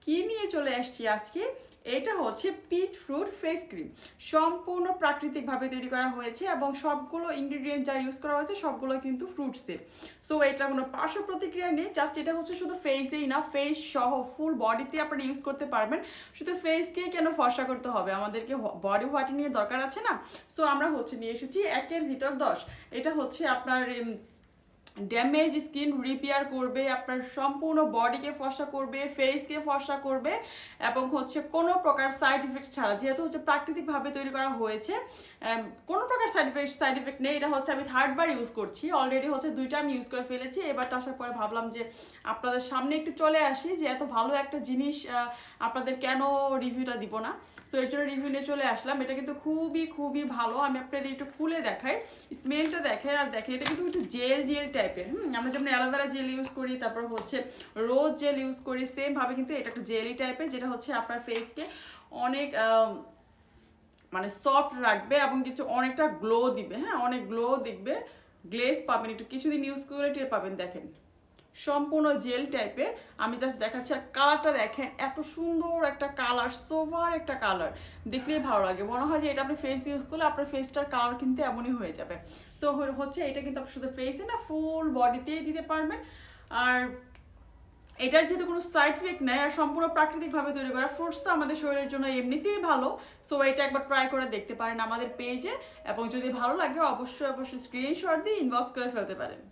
কি নিয়ে চলে আসছি আজকে। এটা হচ্ছে পিচ ফ্রুট ফেস ক্রিম, সম্পূর্ণ প্রাকৃতিকভাবে তৈরি করা হয়েছে এবং সবগুলো ইনগ্রিডিয়েন্ট যা ইউজ করা হয়েছে সবগুলো কিন্তু ফ্রুটসের। সো এটা কোনো পার্শ্ব প্রতিক্রিয়া নেই, জাস্ট এটা হচ্ছে শুধু ফেসেই না, ফেস সহ ফুল বডিতে আপনারা ইউজ করতে পারবেন। শুধু ফেসকে কেন ফর্সা করতে হবে, আমাদেরকে বডি হোয়াইটেনিং নিয়ে দরকার আছে না। সো আমরা হচ্ছে নিয়ে এসেছি 1-এর ভিতর 10। এটা হচ্ছে আপনার ড্যামেজ স্কিন রিপেয়ার করবে, আপনার সম্পূর্ণ বডিকে ফর্সা করবে, ফেসকে ফর্সা করবে এবং হচ্ছে কোনো প্রকার সাইড ইফেক্ট ছাড়া, যেহেতু হচ্ছে প্রাকৃতিকভাবে তৈরি করা হয়েছে, কোনো প্রকার সাইড ইফেক্ট নেই। এটা হচ্ছে আমি 3rd বার ইউজ করছি, অলরেডি হচ্ছে 2টা আমি ইউজ করে ফেলেছি। এবারটা আসার পরে ভাবলাম যে আপনাদের সামনে একটু চলে আসি, যে এত ভালো একটা জিনিস আপনাদের কেন রিভিউটা দিব না। সো এর জন্য রিভিউ নিয়ে চলে আসলাম। এটা কিন্তু খুবই খুবই ভালো। আমি আপনাদের একটু খুলে দেখাই, স্মেলটা দেখেন আর দেখেন। এটা কিন্তু একটু জেল জেল টাইপের। আমরা যেমন অ্যালোভেরা জেল ইউজ করি, তারপর হচ্ছে রোজ জেল ইউজ করি, সেম ভাবে কিন্তু এটা একটু জেলি টাইপের, যেটা হচ্ছে আপনার ফেসকে অনেক মানে সফট রাখবে এবং কিছু অনেকটা গ্লো দিবে। হ্যাঁ, অনেক গ্লো দেখবে, গ্লেজ পাবেন, একটু কিছুদিন ইউজ করে টের পাবেন। দেখেন সম্পূর্ণ জেল টাইপের। আমি জাস্ট দেখাচ্ছি, আর কালারটা দেখেন, এত সুন্দর একটা কালার, সোভার একটা কালার, দেখলেই ভালো লাগে। মনে হয় যে এটা আপনি ফেস ইউজ করলে আপনার ফেসটার কালার কিন্তু এমনই হয়ে যাবে। সো হচ্ছে এটা কিন্তু আপনি শুধু ফেসে না, ফুল বডিতেই দিতে পারবেন। আর এটার যেহেতু কোনো সাইড ইফেক্ট নেই আর সম্পূর্ণ প্রাকৃতিকভাবে তৈরি করা, ফ্রুটস তো আমাদের শরীরের জন্য এমনিতেই ভালো। সো এটা একবার ট্রাই করে দেখতে পারেন আমাদের পেজে, এবং যদি ভালো লাগে অবশ্যই অবশ্যই স্ক্রিনশট দিয়ে ইনবক্স করে ফেলতে পারেন।